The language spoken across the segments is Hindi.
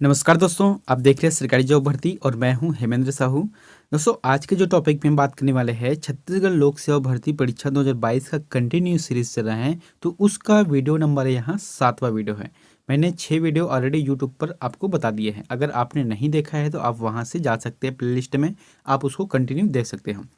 नमस्कार दोस्तों, आप देख रहे हैं सरकारी जॉब भर्ती और मैं हूं हेमेंद्र साहू। दोस्तों, आज के जो टॉपिक में हम बात करने वाले हैं छत्तीसगढ़ लोक सेवा भर्ती परीक्षा 2022 का कंटिन्यू सीरीज चल रहा है। तो उसका वीडियो नंबर है यहाँ 7वां वीडियो है। मैंने 6 वीडियो ऑलरेडी यूट्यूब पर आपको बता दिए हैं। अगर आपने नहीं देखा है तो आप वहाँ से जा सकते हैं, प्लेलिस्ट में आप उसको कंटिन्यू देख सकते हैं।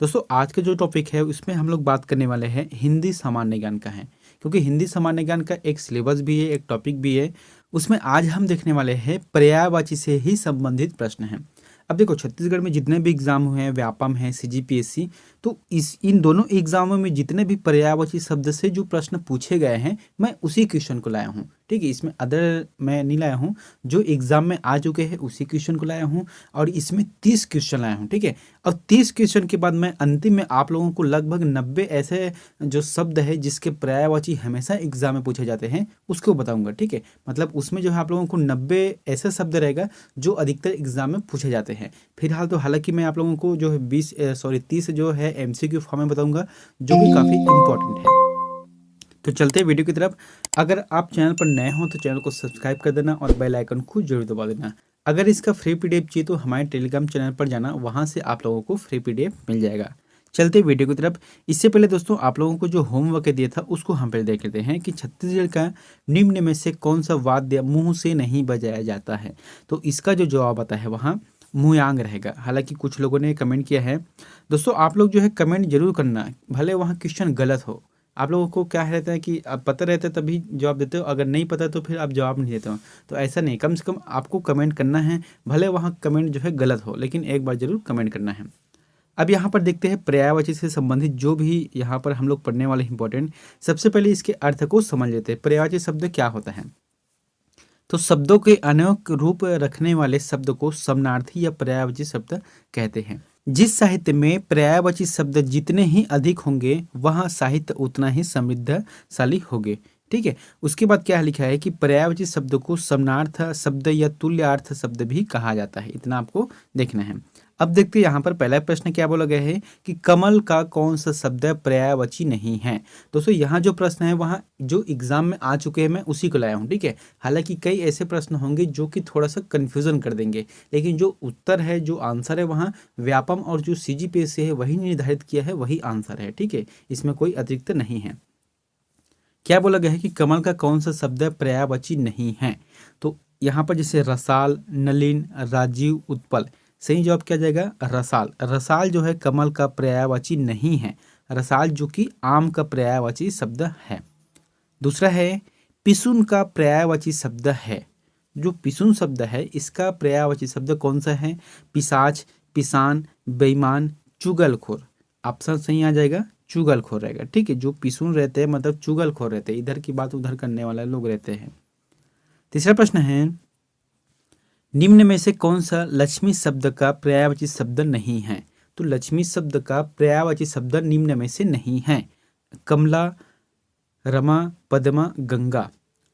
दोस्तों, आज का जो टॉपिक है उसमें हम लोग बात करने वाले हैं हिंदी सामान्य ज्ञान का है, क्योंकि हिंदी सामान्य ज्ञान का एक सिलेबस भी है, एक टॉपिक भी है। उसमें आज हम देखने वाले हैं पर्यायवाची से ही संबंधित प्रश्न हैं। अब देखो, छत्तीसगढ़ में जितने भी एग्जाम हुए हैं, व्यापम है, सीजीपीएससी, तो इन दोनों एग्जामों में जितने भी पर्यायवाची शब्द से जो प्रश्न पूछे गए हैं, मैं उसी क्वेश्चन को लाया हूँ। ठीक है, इसमें अदर मैं नहीं लाया हूँ, जो एग्जाम में आ चुके हैं उसी क्वेश्चन को लाया हूँ। और इसमें 30 क्वेश्चन लाया हूँ। ठीक है, और 30 क्वेश्चन के बाद मैं अंतिम में आप लोगों को लगभग 90 ऐसे जो शब्द है जिसके पर्यायवाची हमेशा एग्जाम में पूछे जाते हैं उसको बताऊंगा। ठीक है, मतलब उसमें जो है आप लोगों को 90 ऐसे शब्द रहेगा जो अधिकतर एग्जाम में पूछे जाते हैं। फिलहाल तो हालांकि मैं आप लोगों को जो है 30 जो है एमसीक्यू फॉर्म में बताऊंगा, जो कि काफ़ी इंपॉर्टेंट है। तो चलते हैं वीडियो की तरफ। अगर आप चैनल पर नए हो तो चैनल को सब्सक्राइब कर देना और बेल आइकन को जरूर दबा देना। अगर इसका फ्री पीडीएफ चाहिए तो हमारे टेलीग्राम चैनल पर जाना, वहाँ से आप लोगों को फ्री पीडीएफ मिल जाएगा। चलते वीडियो की तरफ। इससे पहले दोस्तों, आप लोगों को जो होमवर्क दिया था उसको हम पहले देख लेते हैं कि छत्तीसगढ़ का निम्न में से कौन सा वाद्य मुंह से नहीं बजाया जाता है। तो इसका जो जवाब आता है वहाँ मुयांग रहेगा। हालांकि कुछ लोगों ने कमेंट किया है। दोस्तों, आप लोग जो है कमेंट जरूर करना, भले वहाँ क्वेश्चन गलत हो। आप लोगों को क्या रहता है कि आप पता रहता है तभी जवाब देते हो, अगर नहीं पता तो फिर आप जवाब नहीं देते हो। तो ऐसा नहीं, कम से कम आपको कमेंट करना है, भले वहाँ कमेंट जो है गलत हो, लेकिन एक बार जरूर कमेंट करना है। अब यहाँ पर देखते हैं पर्यायवाची से संबंधित जो भी यहाँ पर हम लोग पढ़ने वाले इंपॉर्टेंट। सबसे पहले इसके अर्थ को समझ लेते हैं। पर्यायवाची शब्द क्या होता है? तो शब्दों के अनेक रूप रखने वाले शब्द को समानार्थी या पर्यायवाची शब्द कहते हैं। जिस साहित्य में पर्यायवाची शब्द जितने ही अधिक होंगे वह साहित्य उतना ही समृद्धशाली होगे। ठीक है, उसके बाद क्या लिखा है कि पर्यायवाची शब्द को समानार्थ शब्द या तुल्यार्थ शब्द भी कहा जाता है। इतना आपको देखना है। अब देखते हैं यहाँ पर पहला प्रश्न क्या बोला गया है कि कमल का कौन सा शब्द पर्यायवाची नहीं है। दोस्तों, यहाँ जो प्रश्न है वहाँ जो एग्जाम में आ चुके हैं मैं उसी को लाया हूँ। ठीक है, हालांकि कई ऐसे प्रश्न होंगे जो कि थोड़ा सा कन्फ्यूजन कर देंगे, लेकिन जो उत्तर है, जो आंसर है, वहाँ व्यापम और जो सीजीपीएससी है वही निर्धारित किया है, वही आंसर है। ठीक है, इसमें कोई अतिरिक्त नहीं है। क्या बोला गया है कि कमल का कौन सा शब्द पर्यायवाची नहीं है। तो यहाँ पर जैसे रसाल, नलिन, राजीव, उत्पल, सही जवाब क्या जाएगा? रसाल। रसाल जो है कमल का पर्यायवाची नहीं है। रसाल जो कि आम का पर्यायवाची शब्द है। दूसरा है पिसुन का पर्यायवाची शब्द है। जो पिसुन शब्द है इसका पर्यायवाची शब्द कौन सा है? पिशाच, पिसान, बेईमान, चुगलखोर। ऑप्शन सही आ जाएगा, चुगलखोर रहेगा। ठीक है, जो पिसुन रहते हैं मतलब चुगलखोर रहते हैं, इधर की बात उधर करने वाले लोग रहते हैं। तीसरा प्रश्न है निम्न में से कौन सा लक्ष्मी शब्द का पर्यायवाची शब्द नहीं है। तो लक्ष्मी शब्द का पर्यायवाची शब्द निम्न में से नहीं है। कमला, रमा, पद्मा, गंगा।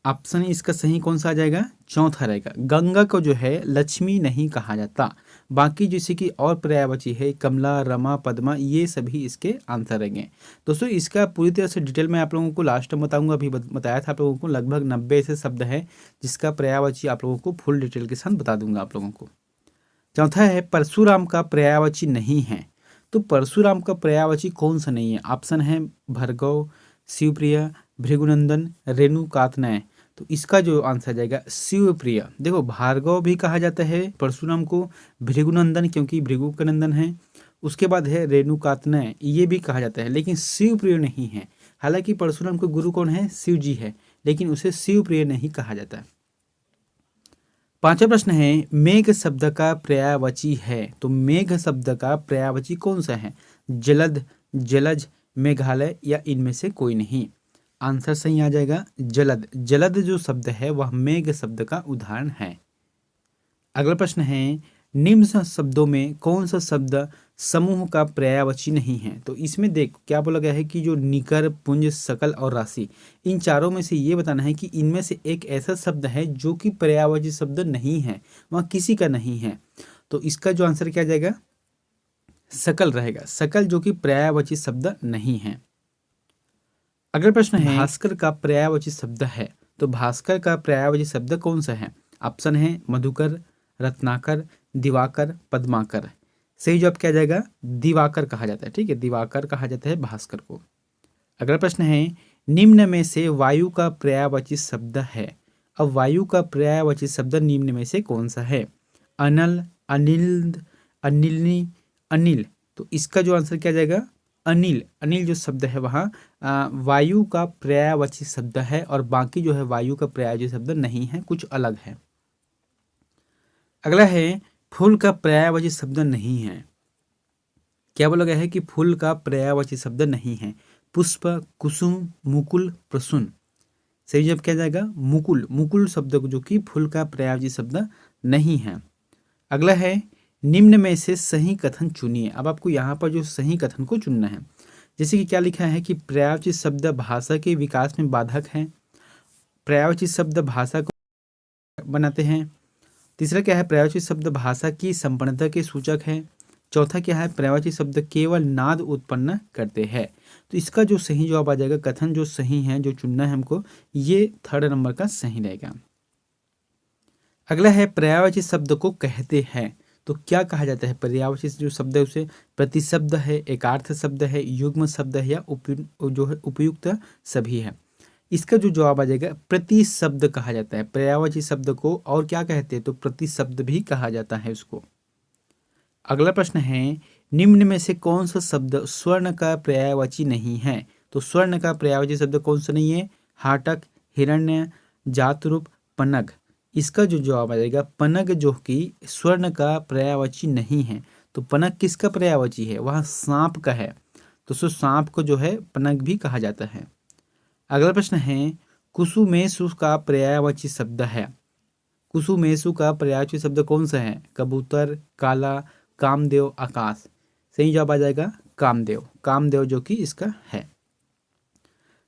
ऑप्शन इसका सही कौन सा आ जाएगा? चौथा रहेगा। गंगा को जो है लक्ष्मी नहीं कहा जाता। बाकी जैसे कि और पर्यायवाची है कमला, रमा, पद्मा, ये सभी इसके आंसर रहेंगे। दोस्तों, इसका पूरी तरह से डिटेल मैं आप लोगों को लास्ट में बताऊंगा। अभी बताया था आप लोगों को लगभग 90 ऐसे शब्द है जिसका पर्यायवाची आप लोगों को फुल डिटेल के साथ बता दूंगा आप लोगों को। चौथा है परशुराम का पर्यायवाची नहीं है। तो परशुराम का पर्यायवाची कौन सा नहीं है? ऑप्शन है भर्गव, शिवप्रिय, भृगुनंदन, रेणुकात्नय। तो इसका जो आंसर जाएगा शिवप्रिय। देखो, भार्गव भी कहा जाता है परशुराम को, भृगुनंदन क्योंकि भृगु का नंदन है, उसके बाद है रेणुकात्नय, ये भी कहा जाता है, लेकिन शिवप्रिय नहीं है। हालांकि परशुराम के गुरु कौन है? शिव जी है, लेकिन उसे शिवप्रिय नहीं कहा जाता। पांचवा प्रश्न है मेघ शब्द का पर्यायवाची है। तो मेघ शब्द का पर्यायवाची कौन सा है? जलद, जलज, मेघालय या इनमें से कोई नहीं। आंसर सही आ जाएगा जलद। जलद जो शब्द है वह मेघ शब्द का उदाहरण है। अगला प्रश्न है निम्न शब्दों में कौन सा शब्द समूह का पर्यायवाची नहीं है। तो इसमें देख क्या बोला गया है कि जो निकर, पुंज, सकल और राशि, इन चारों में से ये बताना है कि इनमें से एक ऐसा शब्द है जो कि पर्यायवाची शब्द नहीं है, वह किसी का नहीं है। तो इसका जो आंसर क्या जाएगा? सकल रहेगा। सकल जो कि पर्यायवाची शब्द नहीं है। अगला प्रश्न है भास्कर का पर्यायवाची शब्द है। तो भास्कर का पर्यायवाची शब्द कौन सा है? ऑप्शन है मधुकर, रत्नाकर, दिवाकर, पद्माकर। सही जवाब क्या जाएगा? दिवाकर कहा जाता है। ठीक है, दिवाकर कहा जाता है भास्कर को। अगला प्रश्न है, निम्न में से वायु का पर्यायवाची शब्द है। अब वायु का पर्यायवाची शब्द निम्न में से कौन सा है? अनल, अनिल, अनिलनी, अनिल। तो इसका जो आंसर क्या जाएगा? अनिल। अनिल जो शब्द है वहाँ वायु का पर्यायवाची शब्द है, और बाकी जो है वायु का पर्यायवाची शब्द नहीं है, कुछ अलग है। अगला है, फूल का पर्यायवाची शब्द नहीं है। क्या बोला गया है कि फूल का पर्यायवाची शब्द नहीं है? पुष्प, कुसुम, मुकुल, प्रसून। सही जवाब क्या जाएगा? मुकुल। मुकुल शब्द जो कि फूल का पर्यायवाची शब्द नहीं है। अगला है, निम्न में से सही कथन चुनिए। अब आपको यहाँ पर जो सही कथन को चुनना है, जैसे कि क्या लिखा है कि पर्यायवाची शब्द भाषा के विकास में बाधक है। पर्यायवाची शब्द भाषा को बनाते हैं। तीसरा क्या है? पर्यायवाची शब्द भाषा की संपन्नता के सूचक है। चौथा क्या है? पर्यायवाची शब्द केवल नाद उत्पन्न करते हैं। तो इसका जो सही जवाब आ जाएगा, कथन जो सही है, जो चुनना है हमको, ये थर्ड नंबर का सही रहेगा। अगला है, पर्यायवाची शब्द को कहते हैं तो क्या कहा जाता है? पर्यायवाची जो शब्द है उसे प्रतिशब्द है, एकार्थ शब्द है, युग्म शब्द है, या जो है उपयुक्त सभी है। इसका जो जवाब आ जाएगा, प्रतिशब्द कहा जाता है। पर्यायवाची शब्द को और क्या कहते हैं? तो प्रतिशब्द भी कहा जाता है उसको। अगला प्रश्न है, निम्न में से कौन सा शब्द स्वर्ण का पर्यायवाची नहीं है? तो स्वर्ण का पर्यायवाची शब्द कौन सा नहीं है? हाटक, हिरण्य, जातरूप, पनग। इसका जो जवाब आ जाएगा, पनग जो कि स्वर्ण का पर्यायवाची नहीं है। तो पनग किसका पर्यायवाची है? वह सांप का है। तो सो सांप को जो है पनग भी कहा जाता है। अगला प्रश्न है, कुसुमेशु का पर्यायवाची शब्द है। कुसुमेशु का पर्यायवाची शब्द कौन सा है? कबूतर, काला, कामदेव, आकाश। सही जवाब आ जाएगा कामदेव। कामदेव जो कि इसका है।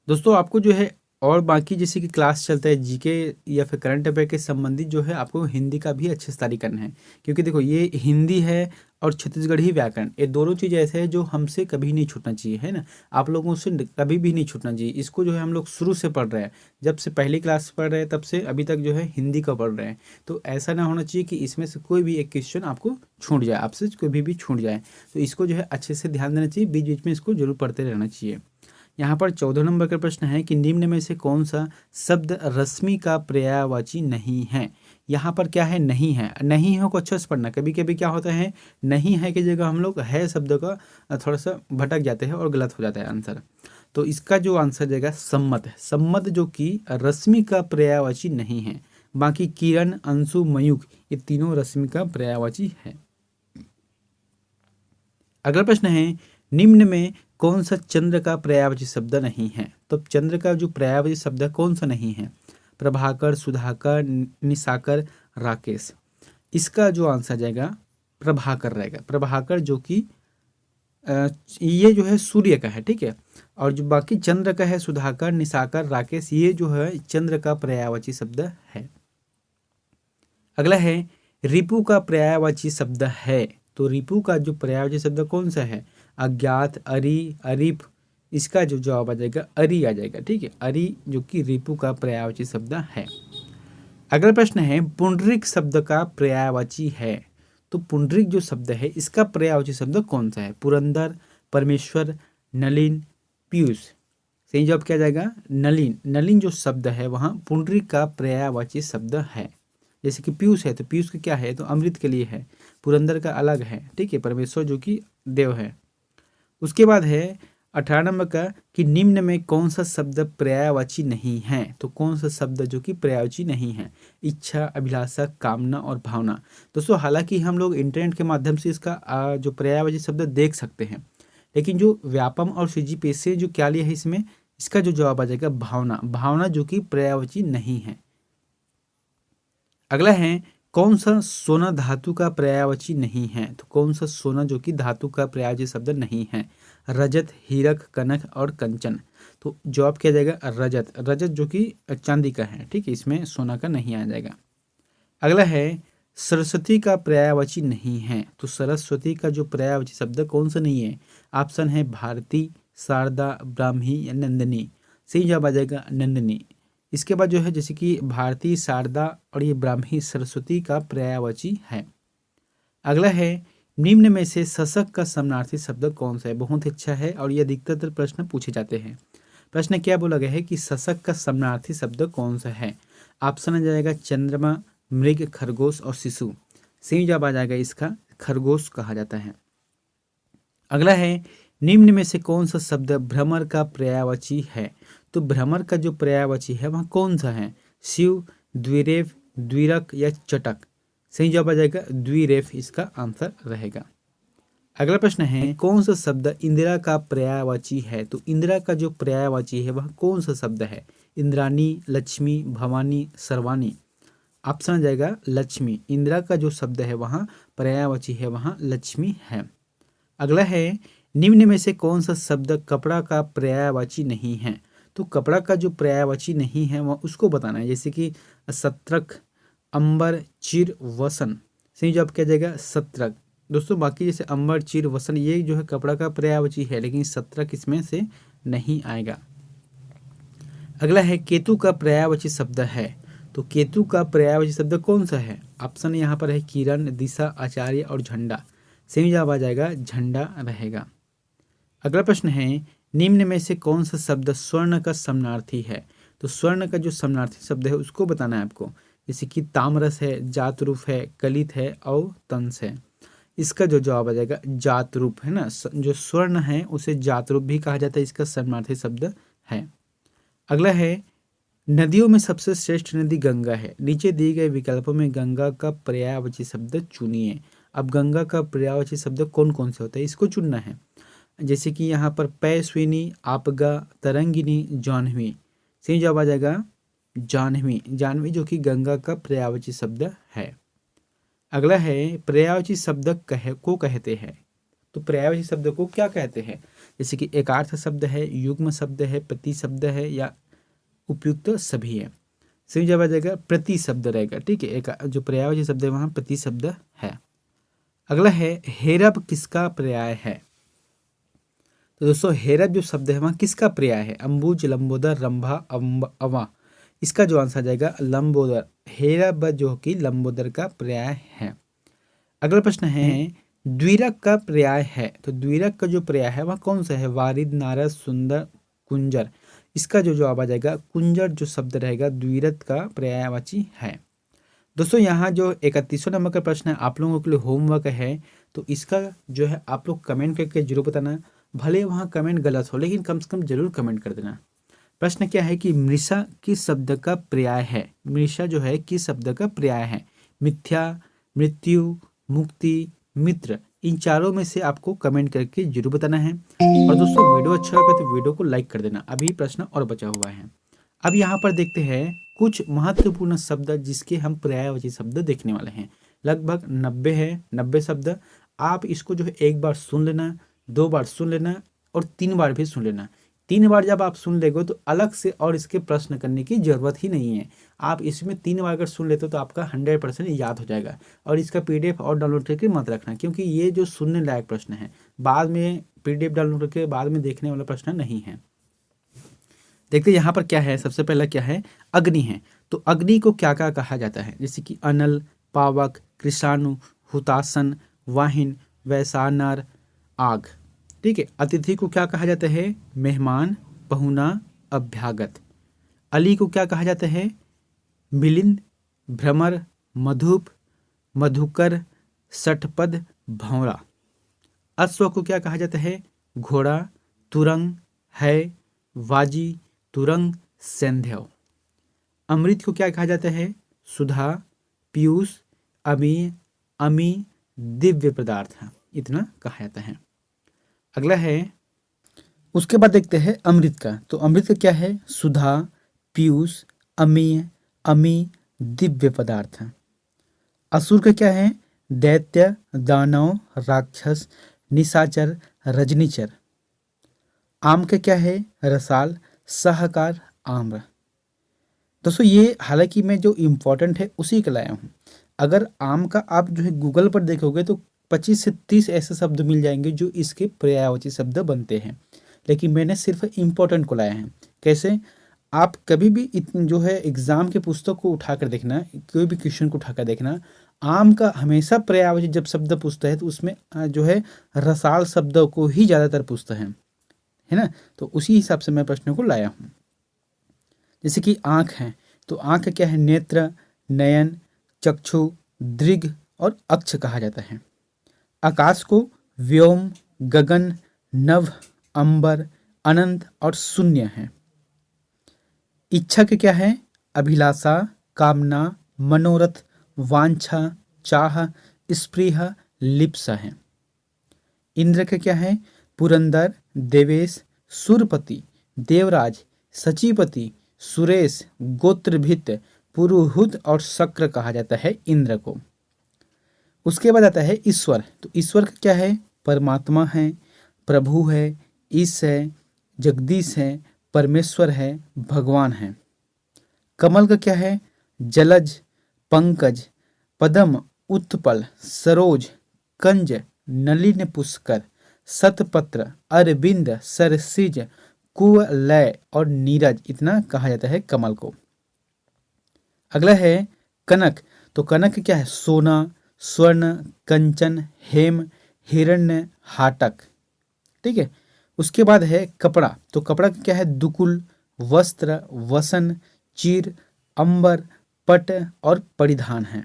दोस्तों आपको जो है और बाकी जैसे कि क्लास चलता है जीके या फिर करंट अफेयर के संबंधित, जो है आपको हिंदी का भी अच्छे से तैयारी करना है, क्योंकि देखो ये हिंदी है और छत्तीसगढ़ी व्याकरण, ये दोनों चीज़ ऐसे है जो हमसे कभी नहीं छूटना चाहिए, है ना। आप लोगों से कभी भी नहीं छूटना चाहिए। इसको जो है हम लोग शुरू से पढ़ रहे हैं, जब से पहली क्लास पढ़ रहे हैं तब से अभी तक जो है हिंदी का पढ़ रहे हैं। तो ऐसा ना होना चाहिए कि इसमें से कोई भी एक क्वेश्चन आपको छूट जाए, आपसे कभी भी छूट जाए। तो इसको जो है अच्छे से ध्यान देना चाहिए, बीच बीच में इसको जरूर पढ़ते रहना चाहिए। यहाँ पर 14 नंबर का प्रश्न है कि निम्न में से कौन सा शब्द रश्मि का पर्यायवाची नहीं है। यहाँ पर क्या है? नहीं है। नहीं है को अच्छे से पढ़ना। कभी कभी क्या होता है, नहीं है की जगह हम लोग है शब्द का थोड़ा सा भटक जाते हैं और गलत हो जाता है आंसर। तो इसका जो आंसर जाएगा सम्मत है। सम्मत जो कि रश्मि का पर्यायवाची नहीं है। बाकी किरण, अंशु, मयूख ये तीनों रश्मि का पर्यायवाची है। अगला प्रश्न है, निम्न में कौन सा चंद्र का पर्यायवाची शब्द नहीं है? तो चंद्र का जो पर्यायवाची शब्द कौन सा नहीं है? प्रभाकर, सुधाकर, निशाकर, राकेश। इसका जो आंसर जाएगा प्रभाकर रहेगा। प्रभाकर जो कि ये जो है सूर्य का है, ठीक है। और जो बाकी चंद्र का है सुधाकर, निशाकर, राकेश, ये जो है चंद्र का पर्यायवाची शब्द है। अगला है, रिपु का पर्यायवाची शब्द है। तो रिपु का जो पर्यायवाची शब्द कौन सा है? अज्ञात, अरि, अरिप। इसका जो जवाब आ जाएगा अरि आ जाएगा, ठीक है। अरि जो कि रिपु का पर्यायवाची शब्द है। अगला प्रश्न है, पुंडरीक शब्द का पर्यायवाची है। तो पुंडरीक जो शब्द है इसका पर्यायवाची शब्द कौन सा है? पुरंदर, परमेश्वर, नलिन, पीयूष। सही जवाब क्या जाएगा? नलिन। नलिन जो शब्द है वहाँ पुंडरीक का पर्यायवाची शब्द है। जैसे कि पीयूष है तो पीयूष का क्या है? तो अमृत के लिए है। पुरंदर का अलग है, ठीक है। परमेश्वर जो कि देव है। उसके बाद है 18 नंबर का कि निम्न में कौन सा शब्द पर्यायवाची नहीं है? तो कौन सा शब्द जो कि पर्यायवाची नहीं है? इच्छा, अभिलाषा, कामना और भावना। दोस्तों हालांकि हम लोग इंटरनेट के माध्यम से इसका जो पर्यायवाची शब्द देख सकते हैं, लेकिन जो व्यापम और सीजीपीएस से जो क्या लिया है इसमें, इसका जो जवाब आ जाएगा भावना। भावना जो कि पर्यायवाची नहीं है। अगला है, कौन सा सोना धातु का पर्यायवाची नहीं है? तो कौन सा सोना जो कि धातु का पर्यायवाची शब्द नहीं है? रजत, हीरक, कनक और कंचन। तो जवाब क्या जाएगा? रजत। रजत जो कि चांदी का है, ठीक है। इसमें सोना का नहीं आ जाएगा। अगला है, सरस्वती का पर्यायवाची नहीं है। तो सरस्वती का जो पर्यायवाची शब्द कौन सा नहीं है? ऑप्शन है भारती, शारदा, ब्राह्मी या नंदिनी। सही जवाब आ जाएगा नंदिनी। इसके बाद जो है जैसे कि भारती, शारदा और ये ब्राह्मी, सरस्वती का पर्यायवाची है। अगला है निम्न में से शशक का समानार्थी शब्द कौन सा है। बहुत ही अच्छा है और ये अधिकतर प्रश्न पूछे जाते हैं। प्रश्न क्या बोला गया है कि शशक का समानार्थी शब्द कौन सा है। ऑप्शन आ जाएगा चंद्रमा, मृग, खरगोश और शिशु। सही जवाब आ जाएगा इसका खरगोश कहा जाता है। अगला है निम्न में से कौन सा शब्द भ्रमर का पर्यायवाची है। तो भ्रमर का जो पर्यायवाची है वह कौन सा है। शिव, द्विरेफ, द्विरक या चटक। सही जवाब आ जाएगा द्विरेफ इसका आंसर रहेगा। अगला प्रश्न है कौन सा शब्द इंदिरा का पर्यायवाची है। तो इंदिरा का जो पर्यायवाची है वह कौन सा शब्द है। इंद्रानी, लक्ष्मी, भवानी, सर्वानी। ऑप्शन आ जाएगा लक्ष्मी। इंदिरा का जो शब्द है वहाँ पर्यायवाची है वहाँ लक्ष्मी है। अगला है निम्न में से कौन सा शब्द कपड़ा का पर्यायवाची नहीं है। तो कपड़ा का जो पर्यायवाची नहीं है वह उसको बताना है। जैसे कि सत्रक, अंबर, चिर, वसन। सही जवाब क्या जाएगा सत्रक। दोस्तों बाकी जैसे अंबर, चिर, वसन ये जो है कपड़ा का पर्यायवाची है, लेकिन सत्रक इसमें से नहीं आएगा। अगला है केतु का पर्यायवाची शब्द है। तो केतु का पर्यायवाची शब्द कौन सा है। ऑप्शन यहाँ पर है किरण, दिशा, आचार्य और झंडा। सही जवाब आ जाएगा झंडा रहेगा। अगला प्रश्न है निम्न में से कौन सा शब्द स्वर्ण का समानार्थी है। तो स्वर्ण का जो समानार्थी शब्द है उसको बताना है आपको। जैसे कि तामरस है, जातरूप है, कलित है और तंस है। इसका जो जवाब आ जाएगा जातरूप है ना। जो स्वर्ण है उसे जातरूप भी कहा जाता है, इसका समानार्थी शब्द है। अगला है नदियों में सबसे श्रेष्ठ नदी गंगा है। नीचे दिए गए विकल्पों में गंगा का पर्यायवाची शब्द चुनिए। अब गंगा का पर्यायवाची शब्द कौन कौन से होते हैं इसको चुनना है। जैसे कि यहाँ पर पैस्विनी, आपगा, तरंगिनी, जाह्नवी। सही जवाब आ जाएगा जाह्नवी। जाह्नवी जो कि गंगा का पर्यायवाची शब्द है। अगला है पर्यायवाची शब्द को कहते हैं। तो पर्यायवाची शब्द को क्या कहते हैं। जैसे कि एकार्थ शब्द है, युग्म शब्द है, प्रति शब्द है या उपयुक्त सभी है। सही जवाब आ जाएगा प्रति शब्द रहेगा। ठीक है, एक जो पर्यायवाची शब्द है वहाँ प्रति शब्द है। अगला है हेरब किसका पर्याय है। तो दोस्तों हेरब जो शब्द है वहाँ किसका पर्याय है। अंबुज, लंबोदर, रंभा, अवा। इसका जो आंसर आ जाएगा लंबोदर। हेरब जो कि लंबोदर का पर्याय है। अगला प्रश्न है द्विरक का पर्याय है। तो द्विरक का जो पर्याय है वह कौन सा है। वारिद, नारद, सुंदर, कुंजर। इसका जो जवाब आ जाएगा कुंजर जो शब्द रहेगा द्विरक का पर्यायवाची है। दोस्तों यहाँ जो 31वां नंबर का प्रश्न है आप लोगों के लिए होमवर्क है। तो इसका जो है आप लोग कमेंट करके जरूर बताना। भले वहाँ कमेंट गलत हो लेकिन कम से कम जरूर कमेंट कर देना। प्रश्न क्या है कि मृषा किस शब्द का पर्याय है। मृषा जो है किस शब्द का पर्याय है। मिथ्या, मृत्यु, मुक्ति, मित्र। इन चारों में से आपको कमेंट करके जरूर बताना है। और दोस्तों वीडियो अच्छा लगा तो वीडियो को लाइक कर देना। अभी प्रश्न और बचा हुआ है। अब यहाँ पर देखते हैं कुछ महत्वपूर्ण शब्द जिसके हम पर्यायवाची शब्द देखने वाले हैं। लगभग 90 है, 90 शब्द। आप इसको जो है एक बार सुन लेना, 2 बार सुन लेना और 3 बार भी सुन लेना। 3 बार जब आप सुन लेंगे तो अलग से और इसके प्रश्न करने की जरूरत ही नहीं है। आप इसमें 3 बार अगर सुन लेते हो तो आपका 100% याद हो जाएगा। और इसका PDF और डाउनलोड करके मत रखना, क्योंकि ये जो सुनने लायक प्रश्न है बाद में PDF डाउनलोड करके बाद में देखने वाला प्रश्न नहीं है। देखते यहाँ पर क्या है। सबसे पहला क्या है अग्नि है। तो अग्नि को क्या क्या कहा जाता है। जैसे कि अनल, पावक, कृषाणु, हुतासन, वाहिन, वैसानर, आग। ठीक है। अतिथि को क्या कहा जाता है। मेहमान, पहुना, अभ्यागत। अली को क्या कहा जाता है। मिलिंद, भ्रमर, मधुप, मधुकर, सठपद, भौरा। अश्व को क्या कहा जाता है। घोड़ा, तुरंग, है, वाजी, तुरंग, सैंध्यव। अमृत को क्या कहा जाता है। सुधा, पीयूष, अमी, अमी, दिव्य पदार्थ। इतना कहा जाता है। अगला है उसके बाद देखते हैं अमृत का। तो अमृत का क्या है। सुधा, पीयूष, अमीय, अमी, दिव्य पदार्थ। असुर का क्या है। दैत्य, दानव, राक्षस, निशाचर, रजनीचर। आम का क्या है। रसाल, सहकार, आम्र। दोस्तों ये हालांकि मैं जो इम्पोर्टेंट है उसी का लाया हूँ। अगर आम का आप जो है गूगल पर देखोगे तो 25 से 30 ऐसे शब्द मिल जाएंगे जो इसके पर्यायवाची शब्द बनते हैं, लेकिन मैंने सिर्फ इम्पोर्टेंट को लाया है। कैसे। आप कभी भी जो है एग्जाम के पुस्तक को उठाकर देखना, कोई भी क्वेश्चन को उठाकर देखना, आम का हमेशा पर्यायवाची जब शब्द पूछता है तो उसमें जो है रसाल शब्दों को ही ज्यादातर पूछता है ना। तो उसी हिसाब से मैं प्रश्न को लाया हूँ। जैसे कि आंख है, तो आंख क्या है? नेत्र, नयन, चक्षु, दृग और अक्ष कहा जाता है। आकाश को व्योम, गगन, नभ, अंबर, अनंत और शून्य है। इच्छा के क्या है? अभिलाषा, कामना, मनोरथ, वांछा, चाह, स्पृह, लिप्सा है। इंद्र के क्या है? पुरंदर, देवेश, सुरपति, देवराज, सचिपति, सुरेश, गोत्रभित, पुरुहुत और शक्र कहा जाता है इंद्र को। उसके बाद आता है ईश्वर। तो ईश्वर का क्या है? परमात्मा है, प्रभु है, ईश है, जगदीश है, परमेश्वर है, भगवान है। कमल का क्या है? जलज, पंकज, पदम, उत्पल, सरोज, कंज, नलिन पुष्कर, शतपत्र, अरविंद, सरसिज, कुवलय और नीरज, इतना कहा जाता है कमल को। अगला है कनक। तो कनक क्या है? सोना, स्वर्ण, कंचन, हेम, हिरण्य, हाटक। ठीक है। उसके बाद है कपड़ा। तो कपड़ा का क्या है? दुकुल, वस्त्र, वसन, चीर, अंबर, पट और परिधान है।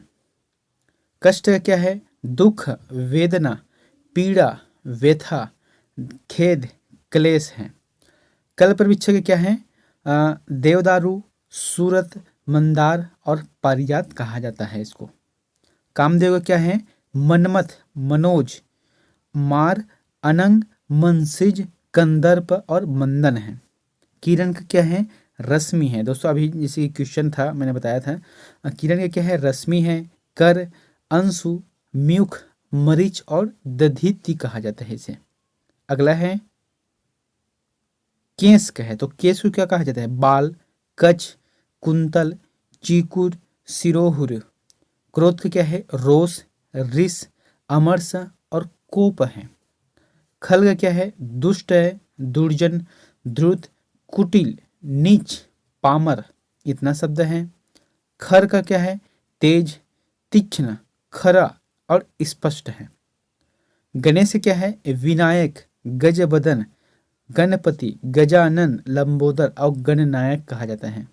कष्ट का क्या है? दुख, वेदना, पीड़ा, व्यथा, खेद, क्लेश है। कल्प वृक्ष के क्या है? देवदारू, सूरत, मंदार और पारिजात कहा जाता है इसको। कामदेव का क्या है? मनमथ, मनोज, मार, अनंग, मनसिज, कंदर्प और मंदन है। किरण का क्या है? रश्मि है। दोस्तों अभी जैसे क्वेश्चन था मैंने बताया था, किरण का क्या है? रश्मि है। कर, अंशु, म्यूख, मरीच और दधीति कहा जाता है इसे। अगला है केश का है। तो केश को क्या कहा जाता है? बाल, कच, कुंतल, चीकुर, सिरोहुर। क्रोध का क्या है? रोष, रिस, अमरस और कोप है। खल का क्या है? दुष्ट है, दुर्जन, ध्रुत, कुटिल, नीच, पामर, इतना शब्द है। खर का क्या है? तेज, तीक्ष्ण, खरा और स्पष्ट है। गणेश क्या है? विनायक, गजबदन, गणपति, गजानन, लंबोदर और गणनायक कहा जाता है।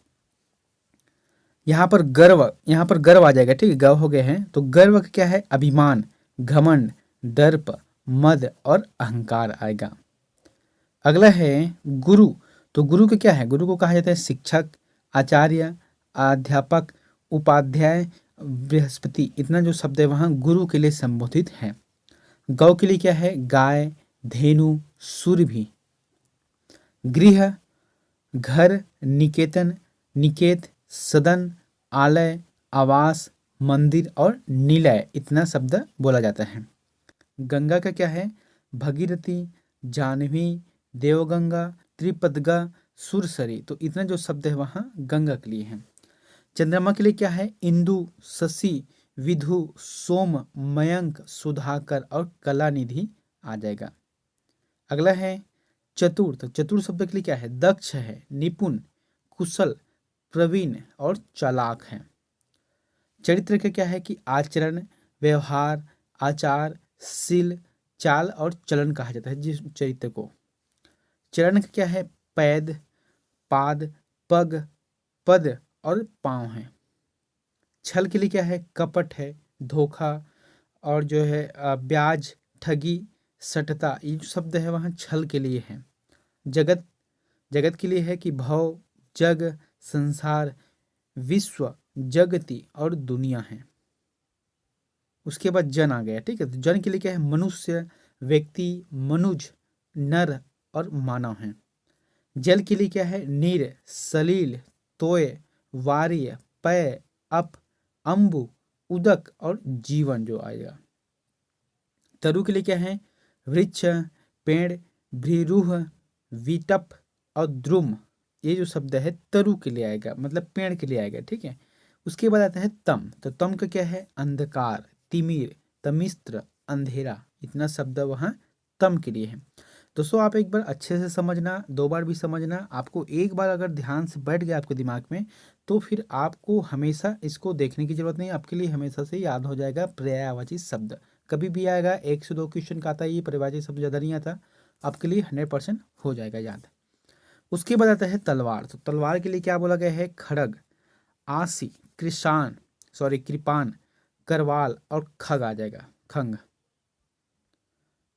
यहाँ पर गर्व आ जाएगा। ठीक है, गव हो गए हैं। तो गर्व का क्या है? अभिमान, घमंड, दर्प, मद और अहंकार आएगा। अगला है गुरु। तो गुरु का क्या है? गुरु को कहा जाता है शिक्षक, आचार्य, अध्यापक, उपाध्याय, बृहस्पति, इतना जो शब्द है वहाँ गुरु के लिए संबोधित है। गौ के लिए क्या है? गाय, धेनु, सुरभि। गृह, घर, निकेतन, निकेत, सदन, आलय, आवास, मंदिर और निलय, इतना शब्द बोला जाता है। गंगा का क्या है? भगीरथी, जाह्नवी, देवगंगा, त्रिपदगा, सुरसरी। तो इतना जो शब्द है वहाँ गंगा के लिए है। चंद्रमा के लिए क्या है? इंदु, शशि, विधु, सोम, मयंक, सुधाकर और कलानिधि आ जाएगा। अगला है चतुर। तो चतुर शब्द के लिए क्या है? दक्ष है, निपुण, कुशल, प्रवीण और चालाक है। चरित्र का क्या है? कि आचरण, व्यवहार, आचार, शील, चाल और चलन कहा जाता है जिस चरित्र को। चरण का क्या है? पैद, पाद, पग, पद और पांव है। छल के लिए क्या है? कपट है, धोखा और जो है ब्याज, ठगी, सटता, ये जो शब्द है वहाँ छल के लिए है। जगत, जगत के लिए है कि भव, जग, संसार, विश्व, जगति और दुनिया है। उसके बाद जन आ गया। ठीक है, तो जन के लिए क्या है? मनुष्य, व्यक्ति, मनुज, नर और मानव है। जल के लिए क्या है? नीर, सलील, तोय, वार्य, पय, अप, अम्बु, उदक और जीवन जो आएगा। तरु के लिए क्या है? वृक्ष, पेड़, भ्रीरूह, विटप और द्रुम, ये जो शब्द है तरु के लिए आएगा, मतलब पेड़ के लिए आएगा। ठीक है। उसके बाद आता है तम। तो तम का क्या है? अंधकार, तिमिर, तमिस्त्र, अंधेरा, इतना शब्द वहाँ तम के लिए है। दोस्तों आप एक बार अच्छे से समझना, 2 बार भी समझना। आपको एक बार अगर ध्यान से बैठ गया आपके दिमाग में, तो फिर आपको हमेशा इसको देखने की जरूरत नहीं, आपके लिए हमेशा से याद हो जाएगा पर्यायवाची शब्द। कभी भी आएगा, 1 से 2 क्वेश्चन का आता है, ये पर्यायवाची शब्द ज़्यादा नहीं आता, आपके लिए 100% हो जाएगा याद। उसके बाद आता है तलवार। तो तलवार के लिए क्या बोला गया है? खड़ग, आसी, कृपान, करवाल और खग आ जाएगा, खंग।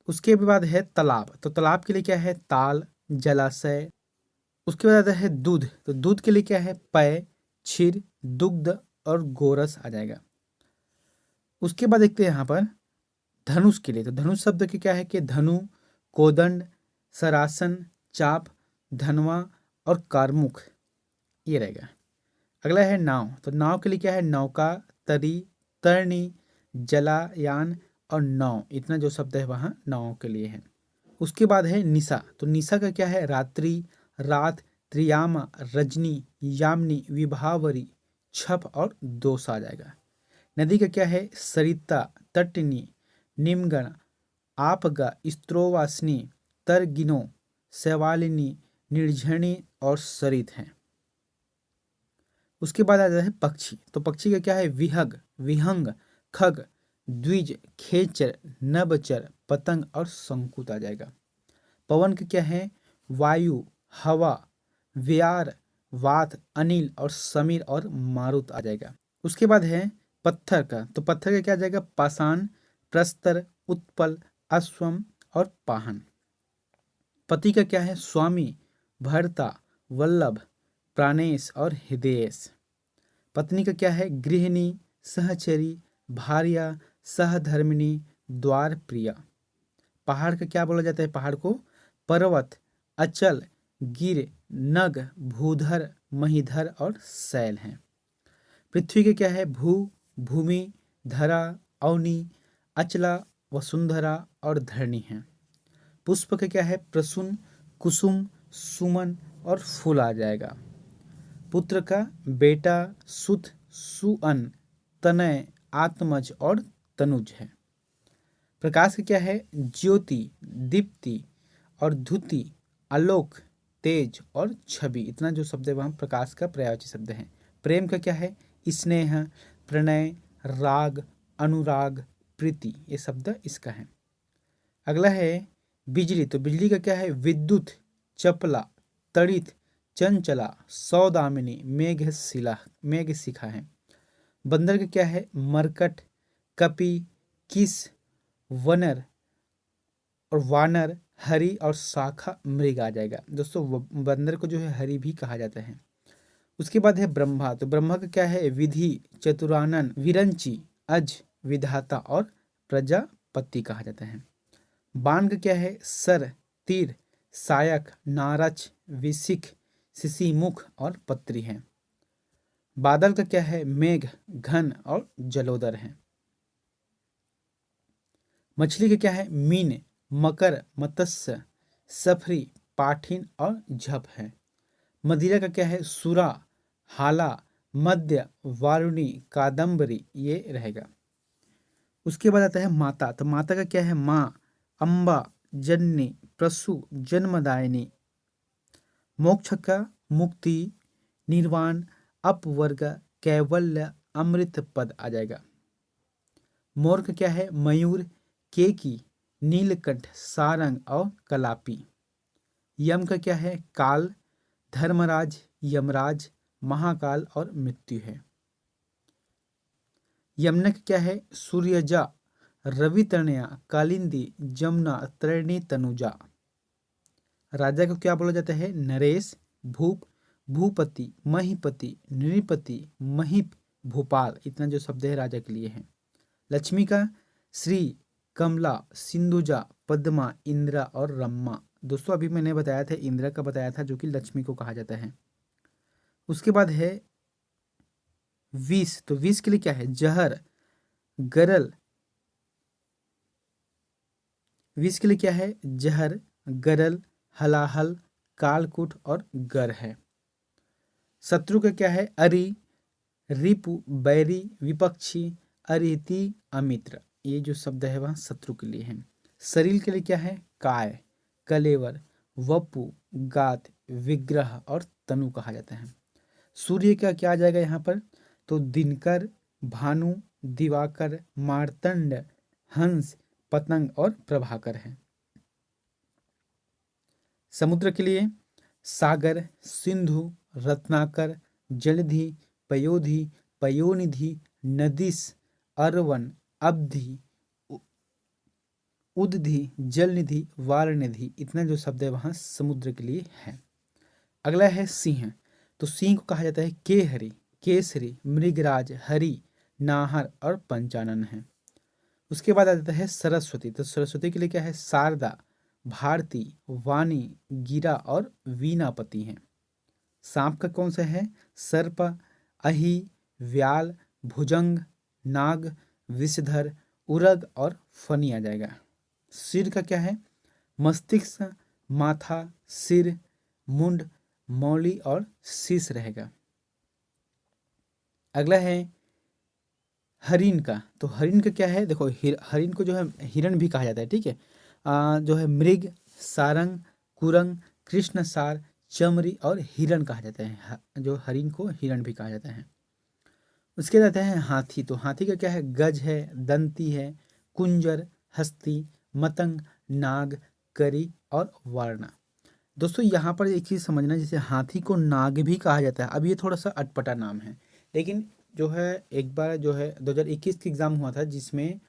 उसके बाद है तालाब। तो तालाब के लिए क्या है? ताल, जलाशय। उसके बाद आता है दूध। तो दूध के लिए क्या है? पय, क्षीर, दुग्ध और गोरस आ जाएगा। उसके बाद देखते हैं यहाँ पर धनुष के लिए। तो धनुष शब्द के क्या है कि धनु, कोदंड, सरासन, चाप, धनवा और कारमुख, ये रहेगा। अगला है नाव। तो नाव के लिए क्या है? नौका, तरी, तरणी, जलायान और नाव, इतना जो शब्द है वहाँ नाव के लिए है। उसके बाद है निशा। तो निशा का क्या है? रात्रि, रात, त्रियामा, रजनी, यामिनी, विभावरी, छप और दोष आ जाएगा। नदी का क्या है? सरिता, तटनी, निमगण, आपगा, स्त्रोवासनी, तरगिनो, शैवालिनी, निर्झरणी और सरित हैं। उसके बाद आ जाता है पक्षी। तो पक्षी का क्या है? विहग, विहंग, खग, द्विज, खेचर, नभचर, पतंग और शंकुत आ जाएगा। पवन का क्या है? वायु, हवा, व्यार, वात, अनिल और समीर और मारुत आ जाएगा। उसके बाद है पत्थर का। तो पत्थर का क्या आ जाएगा? पाषाण, प्रस्तर, उत्पल, अश्वम और पाहन। पति का क्या है? स्वामी, भर्ता, वल्लभ, प्राणेश और हृदयेश। पत्नी का क्या है? गृहिणी, सहचरी, भार्या, सहधर्मिणी, द्वार प्रिया। पहाड़ का क्या बोला जाता है? पहाड़ को पर्वत, अचल, गिर, नग, भूधर, महीधर और शैल हैं। पृथ्वी के क्या है? भू, भूमि, धरा, अवनी, अचला, वसुंधरा और धरणी हैं। पुष्प का क्या है? प्रसून, कुसुम, सुमन और फूल आ जाएगा। पुत्र का बेटा, सुत, सुअन, तनय, आत्मज और तनुज है। प्रकाश का क्या है? ज्योति, दीप्ति और धुति, आलोक, तेज और छवि, इतना जो शब्द है वहाँ प्रकाश का पर्यायवाची शब्द है। प्रेम का क्या है? स्नेह, प्रणय, राग, अनुराग, प्रीति, ये शब्द इसका है। अगला है बिजली। तो बिजली का क्या है? विद्युत, चपला, तड़ित, चंचला, सौदामिनी, मेघ शिखा है। बंदर का क्या है? मरकट, कपि, किस, वनर और वानर, हरि और शाखा मृग आ जाएगा। दोस्तों बंदर को जो है हरि भी कहा जाता है। उसके बाद है ब्रह्मा। तो ब्रह्मा का क्या है? विधि, चतुरानन, विरंची, अज, विधाता और प्रजापति कहा जाता है। बाण का क्या है? सर, तीर, सायक, नारच, विशिख, सिसीमुख और पत्री है। बादल का क्या है? मेघ, घन और जलोदर है। मछली का क्या है? मीन, मकर, मत्स्य, सफरी, पाठिन और झप है। मदिरा का क्या है? सुरा, हाला, मध्य, वारुणी, कादम्बरी, ये रहेगा। उसके बाद आता है माता। तो माता का क्या है? माँ, अम्बा, जननी, प्रसु, जन्मदायिनी। मोक्ष का मुक्ति, निर्वाण, अपवर्ग, कैवल्य, अमृत पद आ जाएगा। मोर का क्या है? मयूर, केकी, नीलकंठ, सारंग और कलापी। यम का क्या है? काल, धर्मराज, यमराज, महाकाल और मृत्यु है। यमुना का क्या है? सूर्यजा, रवितनया, कालिंदी, जमुना, त्रैणी, तनुजा। राजा को क्या बोला जाता है? नरेश, भूप, भूपति, महीपति, नृपति, महीप, भोपाल, इतना जो शब्द है राजा के लिए है। लक्ष्मी का श्री, कमला, सिंधुजा, पद्मा, इंद्रा और रम्मा। दोस्तों अभी मैंने बताया था, इंद्रा का बताया था, जो कि लक्ष्मी को कहा जाता है। उसके बाद है विष। तो विष के लिए क्या है? जहर, गरल। विष के लिए क्या है? जहर, गरल, हलाहल, कालकूट और गर है। शत्रु का क्या है? अरि, रिपु, बैरी, विपक्षी, अरिति, अमित्र, ये जो शब्द है वह शत्रु के लिए है। शरीर के लिए क्या है? काय, कलेवर, वपु, गात, विग्रह और तनु कहा जाता है। सूर्य का क्या आ जाएगा यहाँ पर, तो दिनकर, भानु, दिवाकर, मार्तंड, हंस, पतंग और प्रभाकर है। समुद्र के लिए सागर, सिंधु, रत्नाकर, जलधि, पयोधि, पयोनिधि, नदिस, अरवन, अब्धि, उदधि, जलनिधि, वारनिधि, इतना जो शब्द है वहाँ समुद्र के लिए है। अगला है सिंह। तो सिंह को कहा जाता है केहरी, केसरी, मृगराज, हरि, नाहर और पंचानन है। उसके बाद आ जाता है सरस्वती। तो सरस्वती के लिए क्या है, शारदा, भारती, वाणी, गिरा और वीणापति हैं। सांप का कौन सा है, सर्प, अहि, व्याल, भुजंग, नाग, विषधर, उरग और फनी आ जाएगा। सिर का क्या है, मस्तिष्क, माथा, सिर, मुंड, मौली और शीश रहेगा। अगला है हरिण का। तो हरिण का क्या है, देखो हरिण को जो है हिरण भी कहा जाता है, ठीक है। जो है मृग, सारंग, कुरंग, कृष्णसार, चमरी और हिरण कहा जाता है। जो हरिण को हिरण भी कहा जाता है। उसके बाद आता है हाथी। तो हाथी का क्या है, गज है, दंती है, कुंजर, हस्ती, मतंग, नाग, करी और वारणा। दोस्तों यहाँ पर एक चीज़ समझना, जैसे हाथी को नाग भी कहा जाता है। अब ये थोड़ा सा अटपटा नाम है, लेकिन जो है एक बार जो है 2021 का एग्जाम हुआ था, जिसमें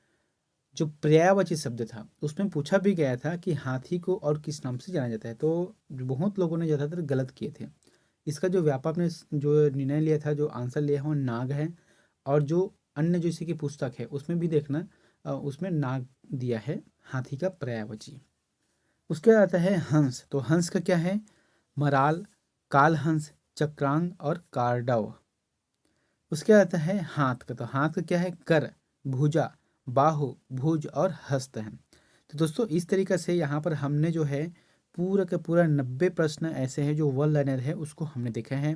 जो पर्यायवाची शब्द था उसमें पूछा भी गया था कि हाथी को और किस नाम से जाना जाता है। तो बहुत लोगों ने ज़्यादातर गलत किए थे। इसका जो व्यापक ने जो निर्णय लिया था, जो आंसर लिया है वो नाग है। और जो अन्य जैसे की पुस्तक है उसमें भी देखना, उसमें नाग दिया है हाथी का पर्यायवाची। उसके बाद आता है हंस। तो हंस का क्या है, मराल, कालहंस, चक्रांग और कारडव। उसके बाद आता है हाथ का। तो हाथ का क्या है, कर, भुजा, बाहु, भुज और हस्त है। तो दोस्तों इस तरीके से यहाँ पर हमने जो है पूरा का पूरा 90 प्रश्न ऐसे हैं जो वन लाइनर है उसको हमने देखा है।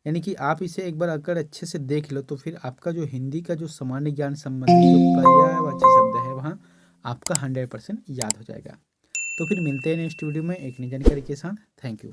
यानी कि आप इसे एक बार अगर अच्छे से देख लो तो फिर आपका जो हिंदी का जो सामान्य ज्ञान संबंधी जो पर्यायवाची शब्द है वहाँ आपका 100% याद हो जाएगा। तो फिर मिलते हैं नेक्स्ट वीडियो में एक नई जानकारी के साथ। Thank you.